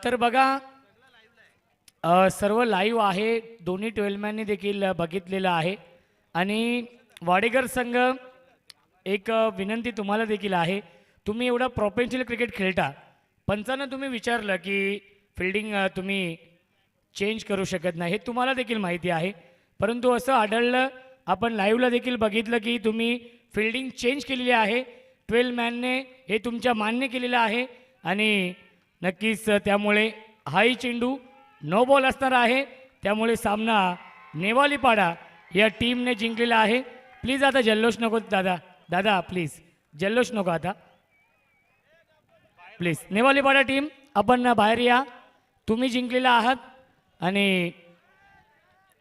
तर बघा सर्व लाईव्ह आहे, दोन्ही 12 मॅननी देखील बघितलेलं आहे. आणि वाडेकर संघ एक विनंती तुम्हाला देखील आहे, तुम्ही एवढा प्रोफेशनल क्रिकेट खेळता, पंचांना तुम्ही विचारलं की फिल्डिंग तुम्ही चेंज करू शकत नाही, हे तुम्हाला देखील माहिती आहे. परंतु असं आढळलं, आपण लाईव्हला देखील बघितलं की तुम्ही फिल्डिंग चेंज केलेली आहे. 12 मॅनने हे तुमच्या मान्य केलेलं आहे. आणि नक्कीच त्यामुळे हाही चेंडू नो बॉल असणार आहे. त्यामुळे सामना नेवालीपाडा या टीमने जिंकलेला आहे. प्लीज आता जल्लोष नको दादा, दादा प्लीज जल्लोष नको आता प्लीज. नेवालीपाडा टीम आपण बाहेर या, तुम्ही जिंकलेला आहात. आणि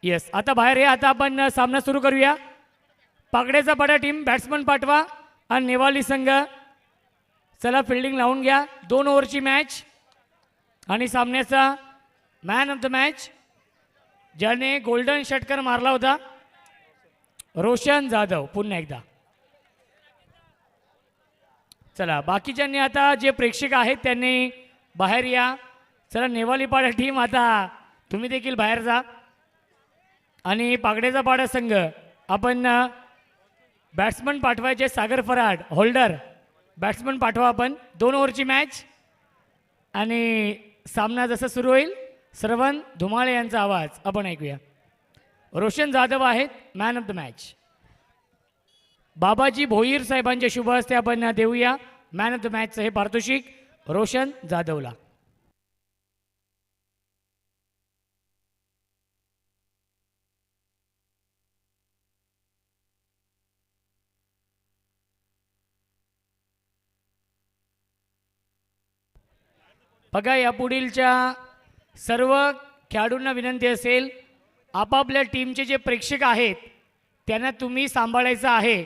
येस आता बाहेर या, आता आपण सामना सुरू करूया. पाकड्याचा पाडा टीम बॅट्समन पाठवा आणि नेवाली संघ चला फिल्डिंग लावून घ्या. 2 ओव्हरची मॅच आणि सामन्याचा मॅन ऑफ द मॅच ज्याने गोल्डन षटकार मारला होता, रोशन जाधव. पुन्हा एकदा चला बाकीच्यांनी आता जे प्रेक्षक आहेत त्यांनी बाहेर या. चला नेवालीपाडा टीम आता तुम्ही देखील बाहेर जा. आणि पाकड्याचा पाडा संघ आपण बॅट्समन पाठवायचे, सागर फराड होल्डर बॅट्समन पाठवा आपण. 2 ओव्हरची मॅच आणि सामना जसा सुरू होईल श्रवण धुमाळे यांचा आवाज आपण ऐकूया. रोशन जाधव आहेत मॅन ऑफ द मॅच. बाबाजी भोईर साहेबांच्या शुभ हस्ते आपण देऊया मॅन ऑफ द मॅचचं हे पारितोषिक रोशन जाधवला. बघा यापुढीलच्या सर्व खेळाडूंना विनंती असेल, आपापल्या टीमचे जे प्रेक्षक आहेत त्यांना तुम्ही सांभाळायचं आहे.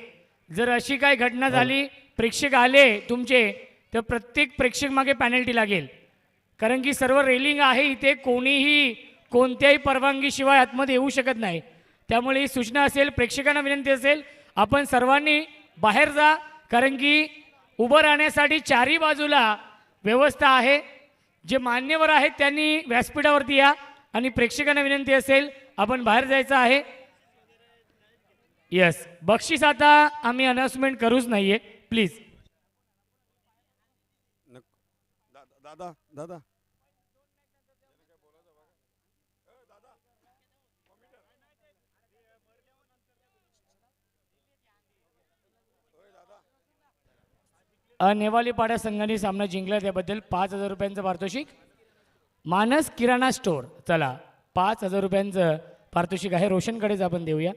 जर अशी काही घटना झाली, प्रेक्षक आले तुमचे, तर प्रत्येक प्रेक्षक मागे पॅनल्टी लागेल. कारण की सर्व रेलिंग आहे इथे, कोणीही कोणत्याही परवानगीशिवाय आतमध्ये येऊ शकत नाही. त्यामुळे ही सूचना असेल, प्रेक्षकांना विनंती असेल, आपण सर्वांनी बाहेर जा. कारण की उभं राहण्यासाठी चारही बाजूला व्यवस्था आहे. जे मान्यवर आहेत त्यांनी व्यासपीठावरती या. आणि प्रेक्षकांना विनंती असेल, आपण बाहेर जायचं आहे. यस बक्षीस आता आम्ही अनाउन्समेंट करूच नाहीये प्लीज. दादा दादा नेवालीपाडा संघाने सामना जिंकला त्याबद्दल 5,000 रुपयांचं पारितोषिक. मानस किराणा स्टोअर चला 5,000 रुपयांचं पारितोषिक आहे. रोशनकडेच आपण देऊया.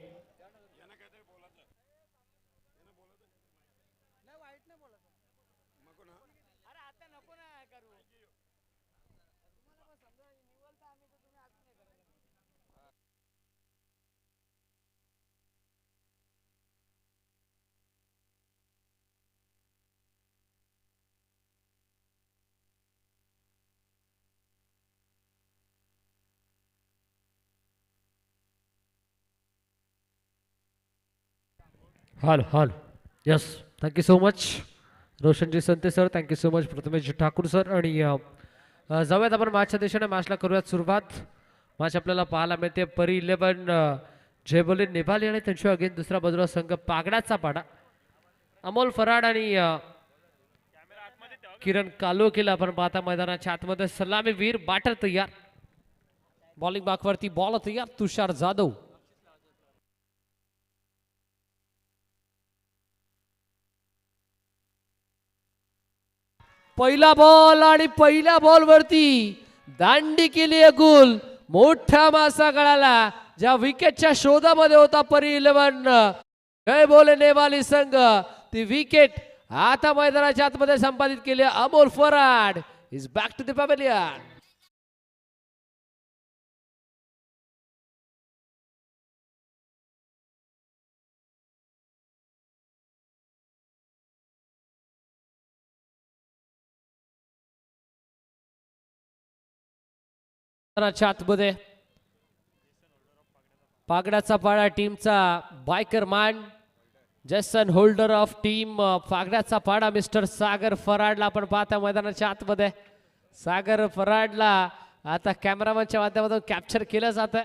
Hello hello yes thank you so much Roshanji Sante sir, thank you so much Prathamesh Thakur sir. आणि जाऊयात आपण मॅचच्या दिशेने. मॅचला करूयात सुरुवात. मॅच आपल्याला पाहायला मिळते परी 11 जयबोली नेवाली आणि त्यांच्या अगेन दुसरा बाजूला संघ पागडाचा पाडा. अमोल फराड आणि किरण कालोखेला आपण पाहता मैदानाच्या आतमध्ये. सलामी वीर बॅटर तयार, बॉलिंग बाकवरती बॉल तयार तुषार जाधव. पहिला बॉल आणि पहिल्या बॉल वरती दांडी केली आहे गुल. मोठा मासा गळाला ज्या विकेटच्या शोधामध्ये होता परी 11 जय बोले नेवाली संघ. ती विकेट आता मैदानाच्या आतमध्ये संपादित केली. Amol Farad is back to the pavilion. आतमध्ये पागडाचा पाडा टीमचा biker man Jason Holder of team पागडाचा पाडा मिस्टर सागर फराडला आपण पाहता मैदानाच्या आतमध्ये. सागर फराडला आता कॅमेरामॅनच्या माध्यमातून कॅप्चर केलं जात.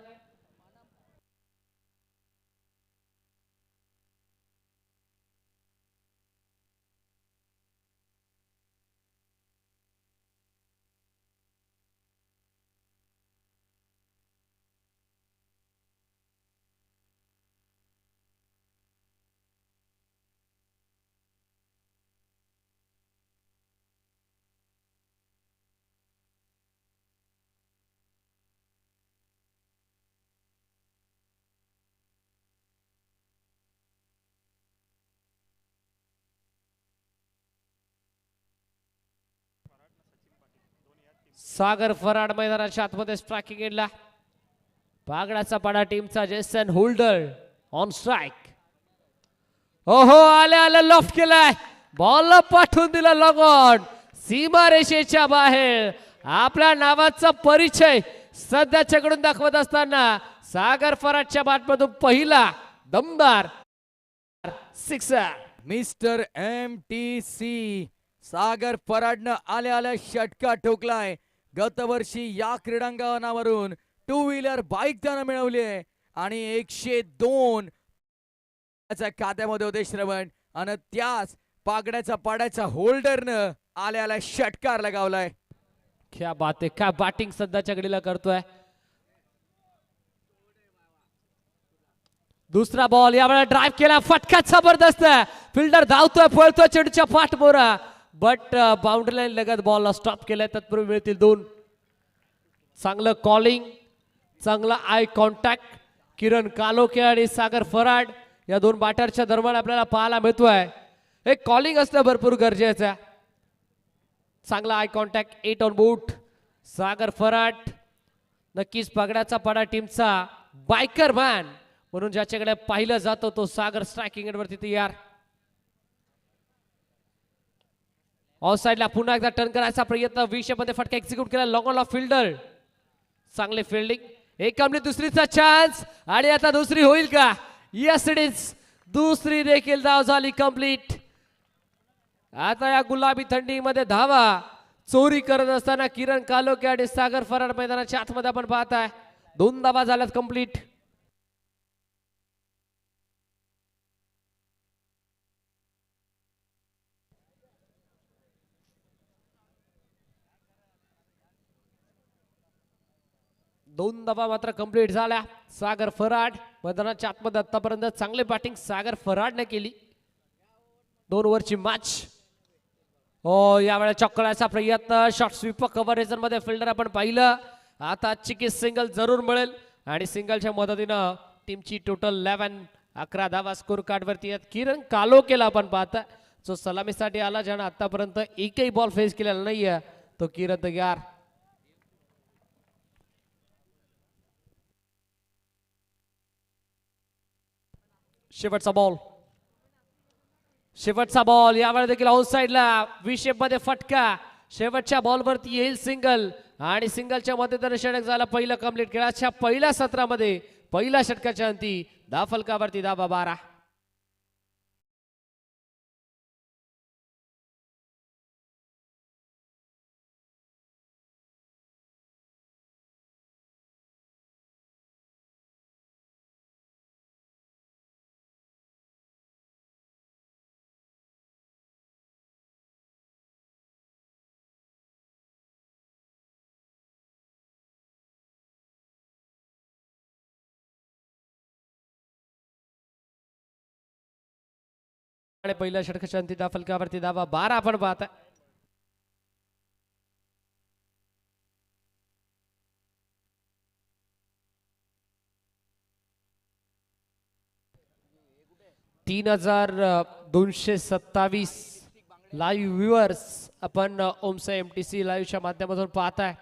सागर फराड मैदानाच्या आतमध्ये स्ट्रायकिंग एंडला. पागडाचा पाडा टीमचा जेसन होल्डर ऑन स्ट्राइक. ओहो आल्या लॉफ केलाय. बॉल पाठवून दिला लॉंग ऑन. सीमारेषेच्या बाहेर आपल्या नावाचा परिचय सध्याच्याकडून दाखवत असताना सागर फराडच्या बॅटमधून पहिला दमदार सिक्सर. मिस्टर MTC सागर फराडनं आल्या षटका ठोकलाय. गतवर्षी या क्रीडांगणावरून 2 व्हीलर बाईक त्यानं मिळवली आहे आणि 102 खात्यामध्ये होते श्रवण आणि त्याच पागड्याचा पाड्याचा होल्डरनं आल्या षटकार लगावलाय. क्या बात आहे. काय बॅटिंग सध्याच्या घडीला करतोय. दुसरा बॉल यावेळेला ड्राइव्ह केला. फटका जबरदस्त. फिल्डर धावतोय पळतोय चेंडूच्या पाठमोरा बट बाउंड्री लाईन लगत बॉलला स्टॉप केलाय. तत्पूर्वी मिळतील 2. चांगलं कॉलिंग चांगला आय कॉन्टॅक्ट किरण कालोखे आणि सागर फराड या 2 बॅटरच्या दरम्यान आपल्याला पाहायला मिळतोय. एक कॉलिंग असणं भरपूर गरजेचं आहे. चांगला eye contact 8 on boot. Sagar फराड नक्कीच पगड्याचा पाडा टीमचा बायकर मॅन म्हणून ज्याच्याकडे पाहिलं जातं तो सागर स्ट्रायकिंग एंडवरती तयार. ऑफ साइडला पुन्हा एकदा टर्न करायचा प्रयत्न. 20 मध्ये फटका एक्झिक्यूट केला. Long on off fielder. चांगले फिल्डिंग. एक कमली दुसरीचा चान्स आणि आता दुसरी होईल का? Yes it is. दुसरी देखील धाव झाली कंप्लीट. आता या गुलाबी थंडीमध्ये धावा चोरी करत असताना किरण कालोखे आणि सागर फराड मैदानाच्या आतमध्ये आपण पाहताय 2 धावा झाल्यात कंप्लीट. दोन धावा मात्र कंप्लीट झाल्या. सागर फराड मैदानाच्या आतमध्ये आतापर्यंत चांगली बॅटिंग सागर फराडने केली. 2 ओव्हरची मॅच. हो यावेळेला चक्कराचा प्रयत्न. शॉर्ट स्वीपर कव्हरेज मध्ये फिल्डर आपण पाहिलं. आता चिकीस सिंगल जरूर मिळेल आणि सिंगलच्या मदतीनं टीमची टोटल 11 धावा स्कोर कार्ड वरती आहेत. किरण कालोखेला आपण पाहता जो सलामीसाठी आला ज्यानं आतापर्यंत एकही बॉल फेस केलेला नाहीये तो किरण तयार. शेवटचा बॉल. शेवटचा बॉल यावेळेला देखील ऑन साइडला 20 मध्ये फटका. शेवटच्या बॉलवरती येईल सिंगल आणि सिंगलच्या मदतीने षटक झाला पहिलं कंप्लीट. खेळाच्या पहिल्या सत्रामध्ये पहिल्या षटकाच्या अंती धाव फलकावरती धावा 12. आणि पहिल्या षटकाच्या अंती धाव फलकावरती धावा 12 आपण पाहता. तीन 3227 लाईव्ह व्ह्युअर्स आपण ओमसा MTC लाईव्हच्या माध्यमातून पाहताय.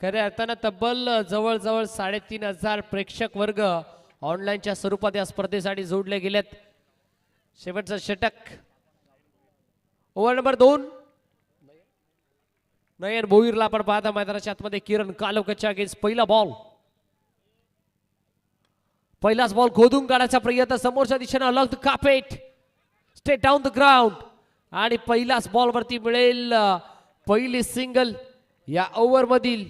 खऱ्या अर्थानं तब्बल जवळजवळ 3500 प्रेक्षक वर्ग ऑनलाईनच्या स्वरूपात या स्पर्धेसाठी जोडले गेलेत. शेवटचा षटक. Over number 2. नयन भोईरला आपण पाहता मैदानाच्या आतमध्ये. किरण कालोखेच्या अगेन्स्ट पहिला बॉल. पहिलाच बॉल खोदून काढायचा प्रयत्न समोरच्या दिशेने along the carpet straight down the ground आणि पहिलाच बॉल वरती मिळेल पहिली सिंगल. या ओव्हर मधील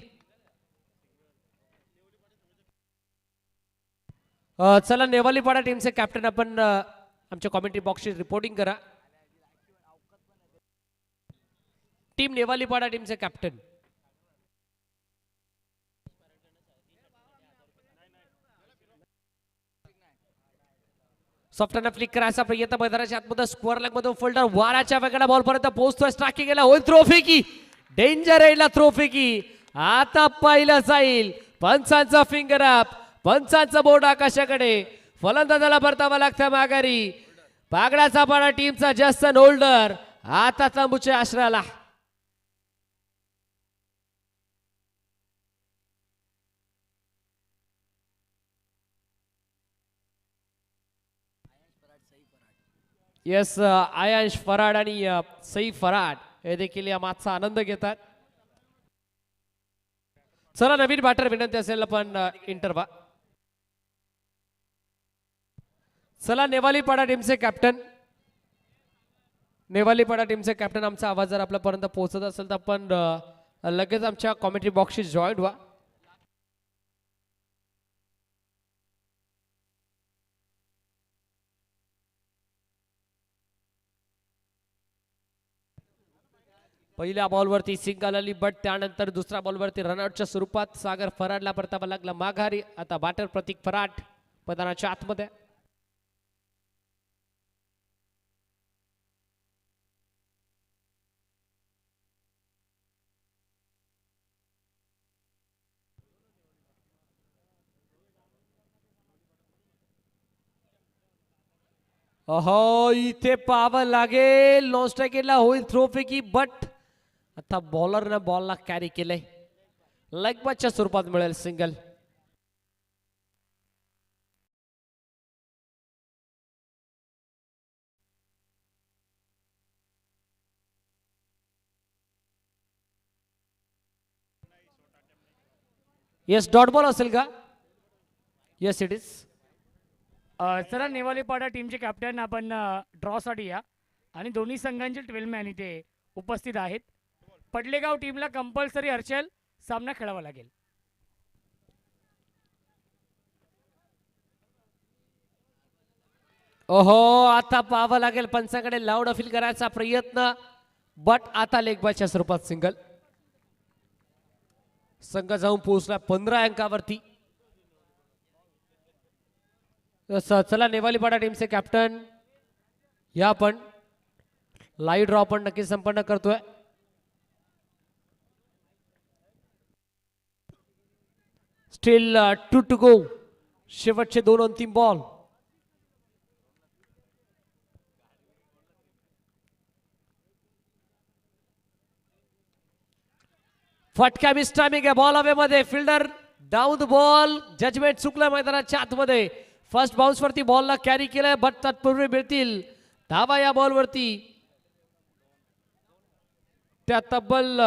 चला नेवालीपाडा टीमचे कॅप्टन आपण आमच्या कॉमेंट्री बॉक्सची रिपोर्टिंग करा. टीम नेवालीपाडा टीमचे कॅप्टन. सॉफ्टवेअर फ्लिक करायचा प्रयत्न मैदानाच्या आतमध्ये स्क्वेअर लेग मधून फोल्डर वाराच्या वेगळ्या बॉल पर्यंत पोहोचतोय. स्ट्रायकिंग गेला होईल थ्रो फेकी. डेंजर एंडला थ्रो फेकी. आता पाहिलं जाईल. पंचांचा फिंगर अप. पंचांचा बोर्ड आकाशाकडे. फलंदाजाला परतावा लागतं माघारी. बागडाचा पाडा टीमचा जस्टन होल्डर आता तंबूच्या आश्रयाला. येस आयांश फराड आणि सई फराड हे देखील या माचचा आनंद घेतात. चला नवीन बॅटर विनंती असेल पण इंटरवा. चला नेवालीपाडा टीमचे कॅप्टन. नेवालीपाडा टीमचे कॅप्टन आमचा आवाज जर आपल्यापर्यंत पोहोचत असेल तर आपण लगेच आमच्या कॉमेंट्री बॉक्सशी जॉईन व्हा. पहिल्या बॉलवरती सिंगल आली बट त्यानंतर दुसऱ्या बॉलवरती रनआउटच्या स्वरूपात सागर फराडला परतावा लागला माघारी. आता बॅटर प्रतीक फराड मैदानाच्या आतमध्ये. अहो इथे पाहावं लागेल. नॉन स्ट्रायकिंगला होईल थ्रो फेकी बट आता बॉलरने बॉलला कॅरी केलंय. लेग बॅचच्या स्वरूपात मिळेल सिंगल. येस डॉट बॉल असेल का? Yes it is. चला नेवालीपाडा टीमचे कॅप्टन आपण ड्रॉसाठी या आणि दोन्ही संघांचे 12 मॅन इथे उपस्थित आहेत. पडलेगाव टीमला कंपल्सरी हर्षल सामना खेळावा लागेल. ओहो आता पाहावं लागेल. पंचाकडे लाऊड अपील करायचा प्रयत्न बट आता लेग बायच्या स्वरूपात सिंगल. संघ जाऊन पोहोचला 15 अंकावरती. चला नेवालीपाडा टीमचे कॅप्टन या पण लाईव्ह ड्रॉ पण नक्की संपन्न करतोय. Still 2 to go. शेवटचे 2 अंतिम बॉल. फटका मिस टायमिंग आहे. बॉल हवेमध्ये. Fielder down the ball. Judgement चुकलं मैदानाच्या आतमध्ये. फर्स्ट बाउन्स वरती बॉलला कॅरी केलंय बट तत्पूर्वी मिळतील धावा या बॉल वरती. त्या तब्बल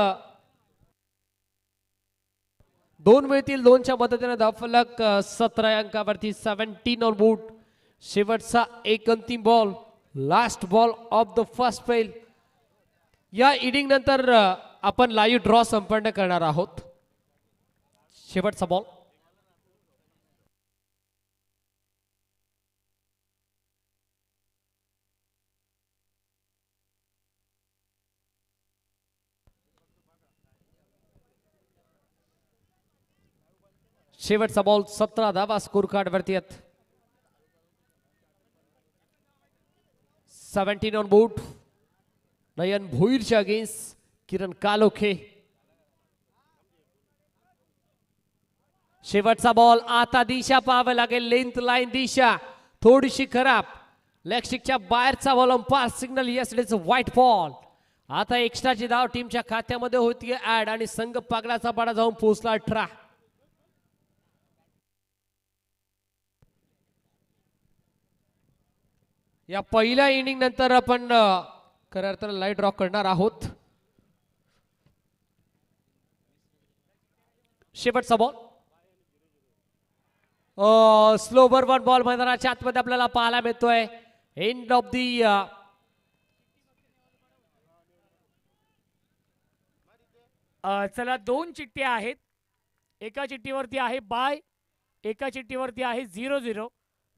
2 मिळतील. 2च्या मदतीने धावफलक 17 अंकावरती. 17 ऑन बोर्ड. शेवटचा एक अंतिम ball. Last ball of the first fail. या इनिंग नंतर आपण लाईव्ह ड्रॉ संपन्न करणार आहोत. शेवटचा बॉल. शेवटचा बॉल. 17 धावा स्कोर कार्ड वरती आहेत. 17 ऑन बोर्ड. नयन भोईरच्या अगेन्स्ट किरण कालोखे. शेवटचा बॉल. आता दिशा पाहावं लागेल. लेंथ लाईन दिशा थोडीशी खराब. लेगस्टिकच्या बाहेरचा ball. Umpire signal yes it is white ball. आता एक्स्ट्राची धाव टीमच्या खात्यामध्ये होती ऍड आणि संघ पागडाचा पाडा जाऊन पोहोचला 18. या पहिल्या इनिंग नंतर आपण खऱ्या अर्थानं लाईट ड्रॉ करणार आहोत. शेवटचा बॉल. स्लो बरोबर बॉल मैदानाच्या आतमध्ये आपल्याला पाहायला मिळतोय. एंड ऑफ दी चला 2 चिठ्ठ्या आहेत. एका चिठ्ठीवरती आहे बाय, एका चिठ्ठीवरती आहे 0-0.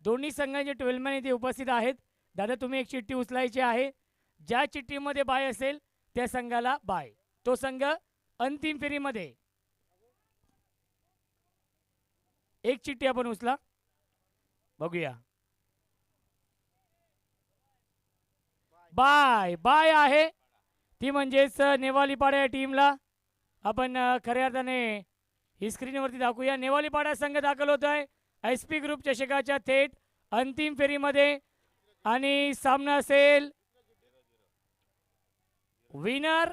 दोन्ही संघांचे 12 मॅन इथे उपस्थित आहेत. दादा तुम्ही एक चिठ्ठी उचलायची आहे. ज्या चिठ्ठीमध्ये बाय असेल त्या संघाला बाय. तो संघ अंतिम फेरीमध्ये. एक चिठ्ठी आपण उचला, बघूया. बाय बाय आहे ती, म्हणजेच नेवालीपाडा या टीमला आपण खऱ्या अर्थाने ही स्क्रीनवरती दाखवूया. नेवालीपाडा संघ दाखल होत आहे SP ग्रुप चषकाच्या थेट अंतिम फेरीमध्ये आणि सामना असेल विनर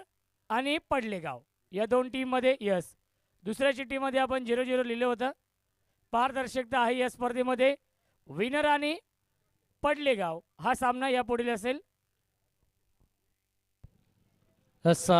आणि पडलेगाव या 2 टीम मध्ये. यस, दुसऱ्या चिठ्ठीमध्ये आपण 0-0 लिहिलं होतं. पारदर्शकता आहे या स्पर्धेमध्ये. विनर आणि पडलेगाव हा सामना यापुढील असेल. असा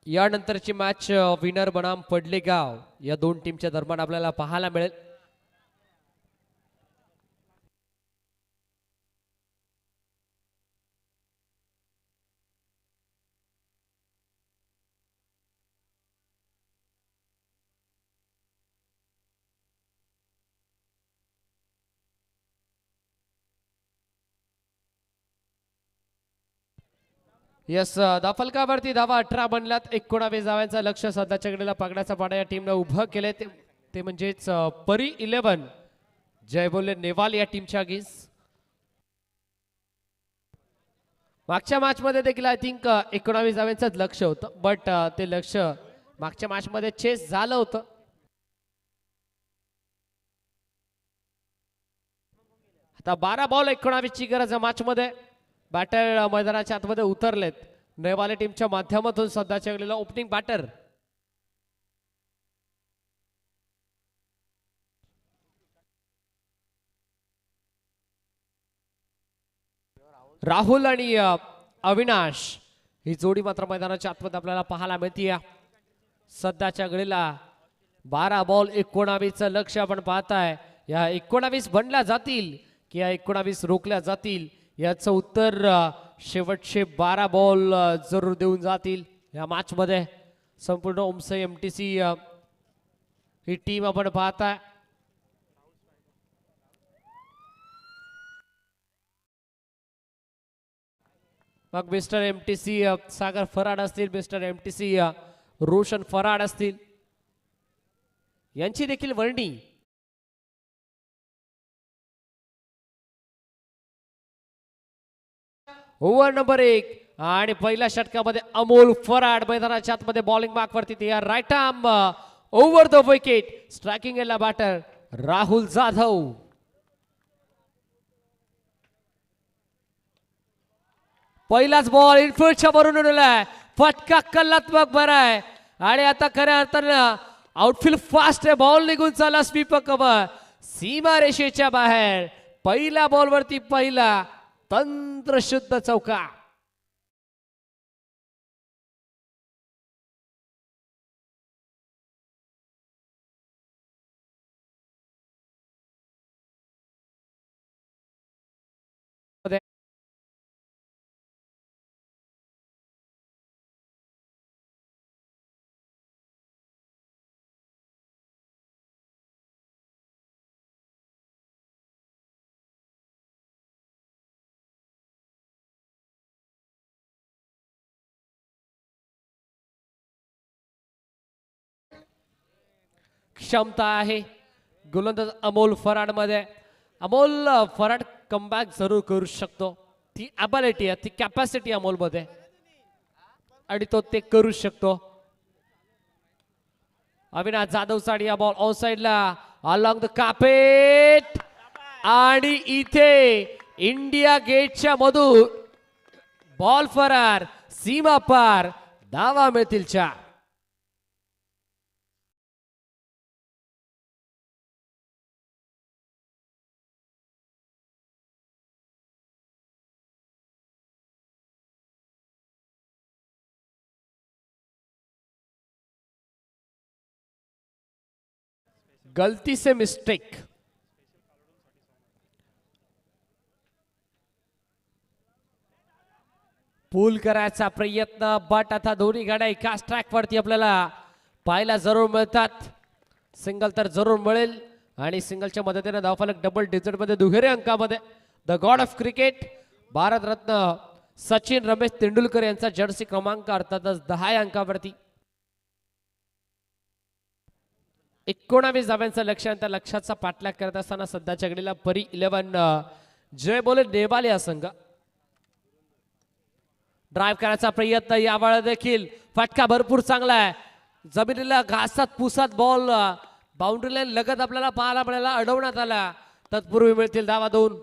यानंतरची मॅच विनर बनाम पडलेगाव या 2 टीमच्या दरम्यान आपल्याला पाहायला मिळेल. यस, दाफलकावरती धावा 18 बनल्यात. 19 धावांचा लक्ष सध्याच्या घडीला पगडाचा पाडा या टीमने उभं केले. ते म्हणजेच परी 11 जय बोले नेवाल या टीमच्या अगेन्स्ट. मागच्या मॅच मध्ये देखील आय थिंक 19 धावांचं लक्ष होतं, बट ते लक्ष मागच्या मॅच मध्ये चेस झालं होतं. आता 12 बॉल 19 ची गरज आहे मॅच मध्ये. बॅटर मैदानाच्या आतमध्ये उतरलेत नेवाले टीमच्या माध्यमातून. सध्याच्या वेळेला ओपनिंग बॅटर राहुल आणि अविनाश ही जोडी मात्र मैदानाच्या आतमध्ये आपल्याला पाहायला मिळते. सध्याच्या घडीला 12 बॉल 19चं लक्ष आपण पाहताय. या 19 बनल्या जातील की या 19 रोखल्या जातील याचं उत्तर शेवटचे 12 बॉल जरूर देऊन जातील या मॅच मध्ये. संपूर्ण ओमसई MTC ही टीम आपण पाहताय. मग मिस्टर MTC सागर फराड असतील, मिस्टर MTC रोशन फराड असतील, यांची देखील वर्णी ओव्हर नंबर 1 आणि पहिल्या षटकामध्ये अमोल फराड मैदानाच्या आतमध्ये बॉलिंग मार्क वरती तयार. Right arm over the wicket. Striking एला बॅटर राहुल जाधव. पहिलाच बॉल इनफिल्डच्या वरून उडवलाय. फटका कल्लात्मक बराय आणि आता खऱ्या अर्थानं आउटफील्ड फास्ट आहे. बॉल निघून चालला स्वीपर कव्हर सीमा रेषेच्या बाहेर. पहिल्या बॉल वरती पहिला तंत्रशुद्ध चौका. क्षमता आहे गोलंदाज अमोल फराड मध्ये. अमोल फराड कमबॅक जरूर करू शकतो. ती ॲबिलिटी आहे, ती कॅपॅसिटी अमोल मध्ये आणि तो ते करू शकतो. अविनाश जाधव साठी या बॉल ऑन साइडला अलॉंग द कार्पेट आणि इथे इंडिया गेटच्या मधून बॉल फरार, सीमा पार, धावा मिळतील 4. गलती से मिस्टेक. पूल करायचा प्रयत्न, बट आता दोन्ही गाड्या एकाच ट्रॅक वरती आपल्याला पाहायला जरूर मिळतात. सिंगल तर जरूर मिळेल आणि सिंगलच्या मदतीने धावफलक डबल डिजिट मध्ये दुहेरी अंकामध्ये the god of cricket Bharat Ratna Sachin Ramesh Tendulkar यांचा जर्सी क्रमांक अर्थातच 10 अंकावरती 19 धाव्यांचं लक्ष आणि त्या लक्षाचा पाठलाग करत असताना सध्याच्या घडीला परी 11 जय बोले नेवाल या संघ. ड्राईव्ह करायचा प्रयत्न यावेळेला देखील फटका भरपूर चांगला आहे. जमिनीला घासात पुसात बॉल बाउंड्री लाईन लगत आपल्याला पाहायला मिळाला, अडवण्यात आला. तत्पूर्वी मिळतील धावा 2.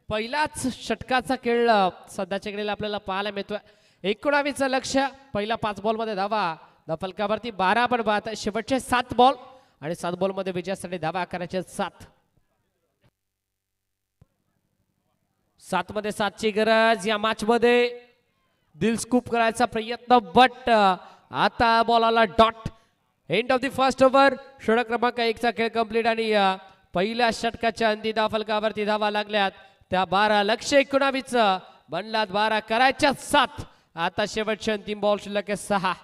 पहिलाच षटकाचा खेळ सध्याच्या घडीला आपल्याला पाहायला मिळतोय. 19चं लक्ष, पहिला 5 बॉल मध्ये धावा, फलकावरती 12 पण बाद. शेवटचे 7 बॉल आणि 7 बॉल मध्ये विजयासाठी धावा करायचे 7. 7 मध्ये 7 ची गरज या मॅच मध्ये. दिल स्कूप करायचा प्रयत्न, बट आता बॉलाला dot. End of the first over. षटक क्रमांक 1 चा खेळ कंप्लीट आणि पहिल्या षटकाच्या अंतिम फलकावरती धावा लागल्यात त्या 12. लक्ष 19चं बनलात 12, करायच्या 7. आता शेवटचे अंतिम बॉल शिल्लक आहे 6.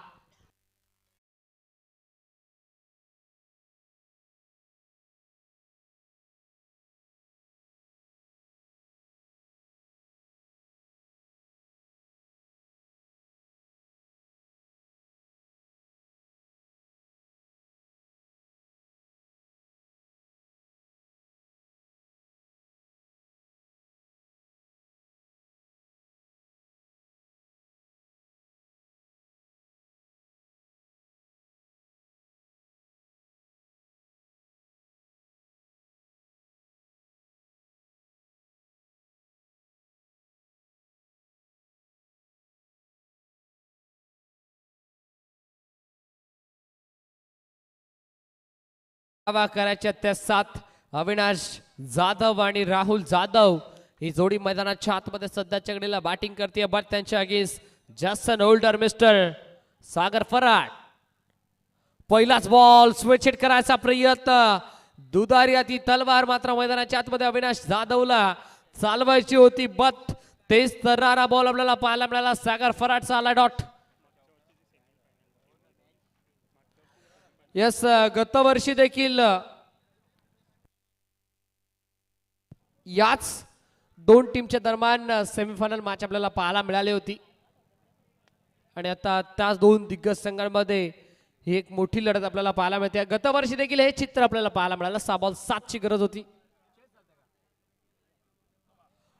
धावा करायच्या त्या 7. अविनाश जाधव आणि राहुल जाधव ही जोडी मैदानाच्या आतमध्ये सध्याच्या घडीला बॅटिंग करते, बट त्यांच्या अगेन्स्ट जस्ट ओल्डर मिस्टर सागर फराड. पहिलाच बॉल स्विच हिट करायचा प्रयत्न, दुधारी ती तलवार मात्र मैदानाच्या आतमध्ये अविनाश जाधवला चालवायची होती, बट तेच तर्रारा बॉल आपल्याला पाहायला मिळाला. सागर फराडचा आला डॉट. यस, गतवर्षी देखील याच 2 टीमच्या दरम्यान सेमीफायनल मॅच आपल्याला पाहायला मिळाली होती आणि आता त्याच 2 दिग्गज संघांमध्ये ही एक मोठी लढत आपल्याला पाहायला मिळते. गतवर्षी देखील हे चित्र आपल्याला पाहायला मिळालं. 6 बॉल 7 ची गरज होती.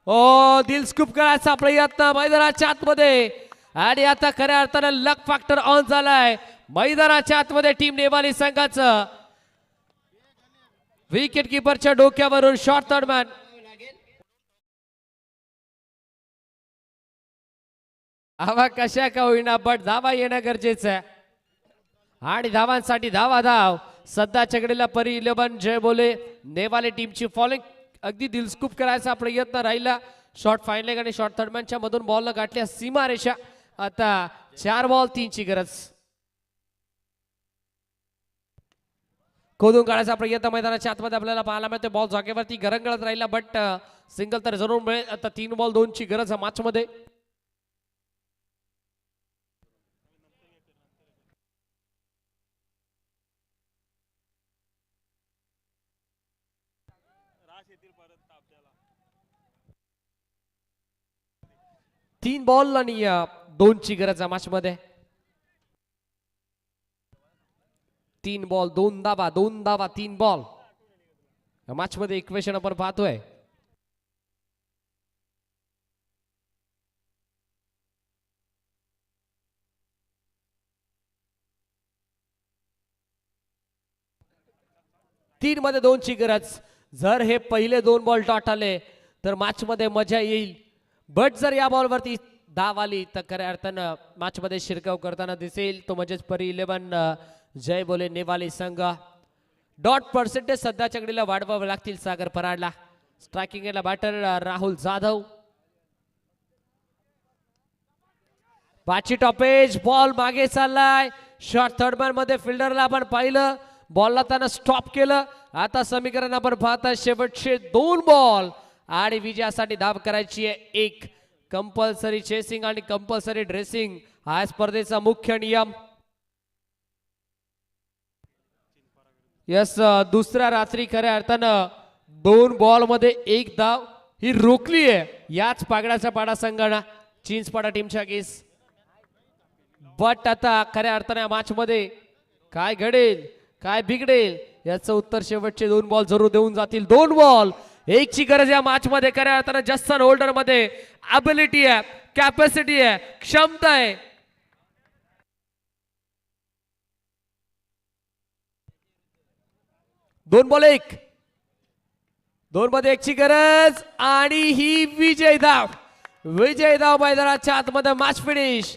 ओ, दिल स्कूप करायचा प्रयत्न मैदानाच्या आतमध्ये आणि आता खऱ्या अर्थानं लक फॅक्टर ऑन झालाय मैदानाच्या आतमध्ये. टीम नेवाली संघाचं विकेट किपरच्या डोक्यावरून शॉट थर्डमॅन. धावा कशा का होईना, बट धावा येणं गरजेचं आहे आणि धावांसाठी धाव. सध्याच्या घडीला परी 11 जय बोले नेवाले टीमची फॉलोइंग. अगदी दिलस्कूप करायचा प्रयत्न राहिला. शॉट फाईन लेग आणि शॉट थर्डमॅनच्या मधून बॉलला गाठल्या सीमा रेषा. आता 4 बॉल 3 ची गरज. खोदून काढायचा प्रयत्न मैदानाच्या आतमध्ये आपल्याला पाहायला मिळते. बॉल जागेवरती गरंगळत राहिला, बट सिंगल तर जरूर मिळेल. आता 3 बॉल 2 ची गरज मॅच मध्ये. तीन बॉल आणि 2 ची गरज मॅच मध्ये. 3 बॉल 2 धावा, 2 धावा 3 बॉल मॅच मध्ये इक्वेशन आपण पाहतोय. तीन मध्ये 2 ची गरज. जर हे पहिले 2 बॉल डॉट आले तर मॅच मध्ये मजा येईल, बट जर या बॉलवरती धाव आली तर खऱ्या अर्थानं मॅच मध्ये शिरकाव करताना दिसेल तो म्हणजेच परी 11 जय बोले नेवाली संघ. डॉट पर्सेंटेज सध्याच्या घडीला वाढवावे लागतील सागर पराडला. स्ट्रायकिंग ला बॅटर राहुल जाधव. पाची टॉपेज बॉल मागे चाललाय. शॉर्ट थर्ड मॅन मध्ये फिल्डरला आपण पाहिलं, बॉलला त्यानं स्टॉप केलं. आता समीकरण आपण पाहता शेवटचे 2 बॉल आणि विजयासाठी धाव करायची आहे 1. कंपल्सरी चेसिंग आणि कंपल्सरी ड्रेसिंग हा स्पर्धेचा मुख्य नियम. यस, दुसऱ्या रात्री खऱ्या अर्थानं 2 बॉल मध्ये 1 धाव ही रोखली आहे याच पागडाच्या पाडा संघानं चिंचपाडा टीमच्या केस. बट आता खऱ्या अर्थाने मॅच मध्ये काय घडेल काय बिघडेल याचं उत्तर शेवटचे 2 बॉल जरूर देऊन जातील. 2 बॉल 1 ची गरज या मॅच मध्ये खऱ्या अर्थाने जस्सन होल्डर मध्ये ॲबिलिटी आहे, कॅपॅसिटी आहे, क्षमता आहे. दोन बॉल 1, 2 मध्ये 1 ची गरज आणि ही विजय धाव मैदानाच्या आतमध्ये मॅच फिनिश.